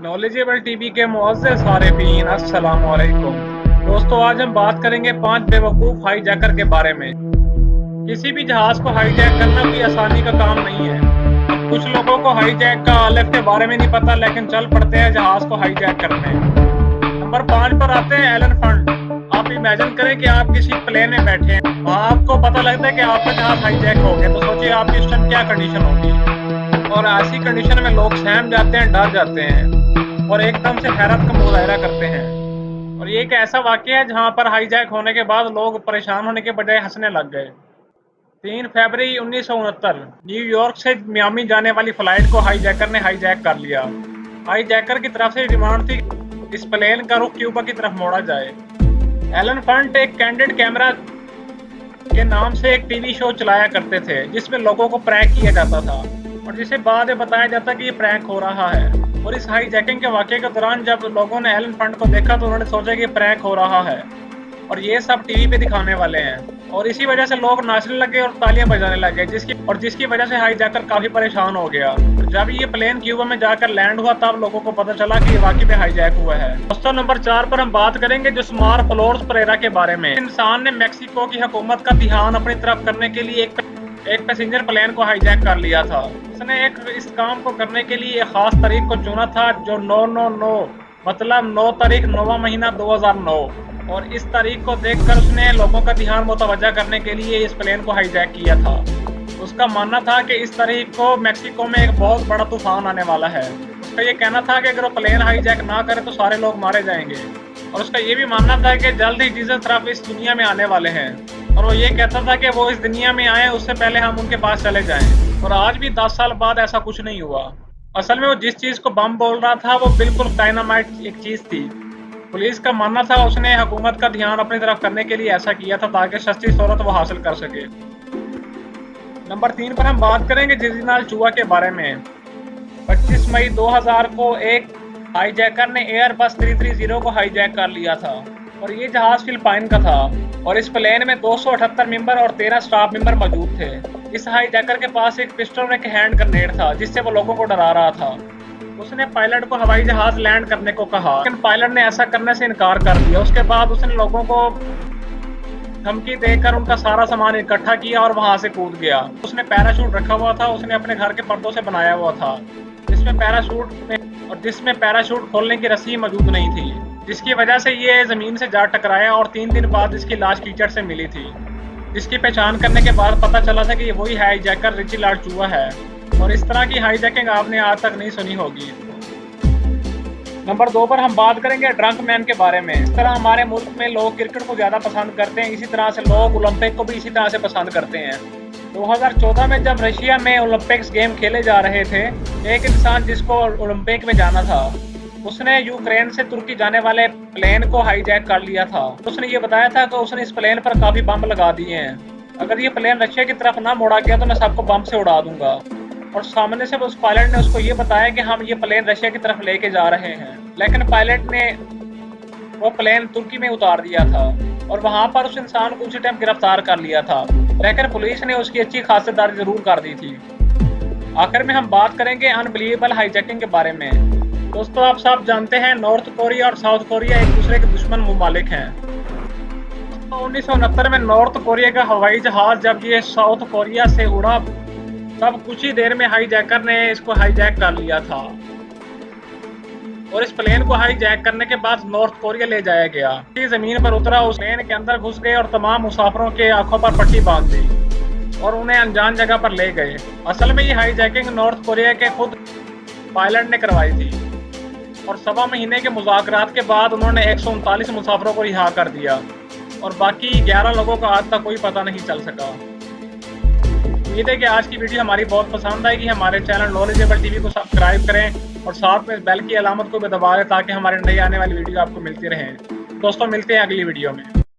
Knowledgeable TV के मुअज़्ज़ज़ सारिफ़ीन अस्सलामु अलैकुम। दोस्तों, आज हम बात करेंगे 5 बेवकूफ़ हाईजैकर के बारे में। किसी भी जहाज़ को हाईजैक करना कोई आसानी का काम नहीं है। अब कुछ लोगों को हाईजैक का अलफ़ के बारे में नहीं पता, लेकिन चल पड़ते हैं जहाज़ को हाईजैक करने। नंबर 5 पर आते हैं एलन फंड। आप इमेजिन करें कि आप किसी प्लेन में बैठे हैं, वहाँ आपको पता लगता है कि आपका जहाज़ हाईजैक हो गया, तो सोचिए आपकी उस टाइम क्या कंडीशन होगी। और ऐसी कंडीशन में लोग सहम जाते हैं, डर जाते हैं और एकदम से हैरत का मुज़ाहिरा करते हैं। और ये एक ऐसा वाक़या है जहाँ पर हाईजैक होने के बाद लोग परेशान होने के बजाय हँसने लग गए। 3 फरवरी 1969 न्यूयॉर्क से मियामी जाने वाली फ़्लाइट को हाईजैकर ने हाईजैक कर लिया। हाईजैकर की तरफ से डिमांड थी इस प्लेन का रुख क्यूबा की तरफ मोड़ा जाए। एलन फंट एक कैंडिड कैमरा के नाम से एक टीवी शो चलाया करते थे, जिसमें लोगों को प्रैंक किया जाता था और जिसे बाद में बताया जाता कि ये प्रैंक हो रहा है। और इस हाईजैकिंग के वाक़ये के दौरान जब लोगों ने एलन फंट को देखा तो उन्होंने सोचा कि प्रैंक हो रहा है और ये सब टीवी पे दिखाने वाले हैं। और इसी वजह से लोग नाचने लगे और तालियां बजाने लगे, जिसकी वजह से हाईजैकर काफ़ी परेशान हो गया। जब ये प्लेन क्यूबा में जाकर लैंड हुआ तब लोगों को पता चला कि ये वाकई में हाईजैक हुआ है। दोस्तों, नंबर 4 पर हम बात करेंगे जोस्मार फ्लोरेंस परेरा के बारे में। इंसान ने मेक्सिको की हुकूमत का ध्यान अपनी तरफ करने के लिए एक पैसेंजर प्लेन को हाईजैक कर लिया था। उसने इस काम को करने के लिए एक खास तारीख को चुना था जो 999 मतलब 9 तारीख 9वां महीना 2009। और इस तारीख को देखकर उसने लोगों का ध्यान मुतवज्जा करने के लिए इस प्लेन को हाईजैक किया था। उसका मानना था कि इस तारीख को मेक्सिको में एक बहुत बड़ा तूफान आने वाला है। उसका ये कहना था कि अगर वो प्लेन हाईजैक ना करे तो सारे लोग मारे जाएंगे। और उसका ये भी मानना था कि जल्द ही जीसस ट्रम्प इस दुनिया में आने वाले हैं और वो ये कहता था कि वो इस दुनिया में आए उससे पहले हम उनके पास चले जाएं। और आज भी 10 साल बाद ऐसा कुछ नहीं हुआ। असल में वो जिस चीज़ को बम बोल रहा था वो बिल्कुल डायनामाइट एक चीज़ थी। पुलिस का मानना था उसने हुकूमत का ध्यान अपनी तरफ करने के लिए ऐसा किया था ताकि सस्ती शोहरत वो हासिल कर सके। नंबर 3 पर हम बात करेंगे जिजिनाल चुआ के बारे में। 25 मई 2000 को एक हाईजैकर ने एयरबस 330 को हाईजैक कर लिया था और ये जहाज़ फिलिपाइन का था और इस प्लेन में 278 मेंबर और 13 स्टाफ मेंबर मौजूद थे। इस हाईजैकर के पास एक पिस्टल और एक हैंड ग्रेनेड था जिससे वो लोगों को डरा रहा था। उसने पायलट को हवाई जहाज लैंड करने को कहा, लेकिन पायलट ने ऐसा करने से इनकार कर दिया। उसके बाद उसने लोगों को धमकी देकर उनका सारा सामान इकट्ठा किया और वहां से कूद गया। उसने पैराशूट रखा हुआ था, उसने अपने घर के पर्दों से बनाया हुआ था जिसमें पैराशूट खोलने की रस्सी मौजूद नहीं थी, जिसकी वजह से ये ज़मीन से जा टकराया और 3 दिन बाद इसकी लाश कीचड़ से मिली थी, जिसकी पहचान करने के बाद पता चला था कि ये वही हाईजैकर रिची लार्ड चुआ है। और इस तरह की हाईजैकिंग आपने आज तक नहीं सुनी होगी। नंबर 2 पर हम बात करेंगे ड्रंक मैन के बारे में। इस तरह हमारे मुल्क में लोग क्रिकेट को ज़्यादा पसंद करते हैं, इसी तरह से लोग ओलंपिक को भी इसी तरह से पसंद करते हैं। 2014 में जब रशिया में ओलंपिक्स गेम खेले जा रहे थे, एक इंसान जिसको ओलंपिक में जाना था उसने यूक्रेन से तुर्की जाने वाले प्लेन को हाईजैक कर लिया था। उसने ये बताया था कि उसने इस प्लेन पर काफ़ी बम लगा दिए हैं, अगर ये प्लेन रशिया की तरफ ना मोड़ा गया तो मैं सबको बम से उड़ा दूंगा। और सामने से उस पायलट ने उसको ये बताया कि हम ये प्लेन रशिया की तरफ लेके जा रहे हैं, लेकिन पायलट ने वो प्लेन तुर्की में उतार दिया था और वहाँ पर उस इंसान को उसी टाइम गिरफ्तार कर लिया था, लेकिन पुलिस ने उसकी अच्छी खातिरदारी जरूर कर दी थी। आखिर में हम बात करेंगे अनबिलीवेबल हाईजैकिंग के बारे में। दोस्तों, आप सब जानते हैं नॉर्थ कोरिया और साउथ कोरिया एक दूसरे के दुश्मन ममालिक हैं। 1969 में नॉर्थ कोरिया का हवाई जहाज जब ये साउथ कोरिया से उड़ा तब कुछ ही देर में हाईजैकर ने इसको हाईजैक कर लिया था और इस प्लेन को हाईजैक करने के बाद नॉर्थ कोरिया ले जाया गया। जमीन पर उतरा, उस प्लेन के अंदर घुस गए और तमाम मुसाफिरों के आंखों पर पट्टी बांध दी और उन्हें अनजान जगह पर ले गए। असल में ये हाईजैकिंग नॉर्थ कोरिया के खुद पायलट ने करवाई थी और 1.25 महीने के मुज़ाकरात के बाद उन्होंने 139 मुसाफिरों को रिहा कर दिया और बाकी 11 लोगों का आज तक कोई पता नहीं चल सका। उम्मीद है कि आज की वीडियो हमारी बहुत पसंद आएगी। हमारे चैनल नॉलेजेबल टीवी को सब्सक्राइब करें और साथ में बेल की अलामत को भी दबा दें ताकि हमारे नई आने वाली वीडियो आपको मिलती रहें। दोस्तों, मिलते हैं अगली वीडियो में।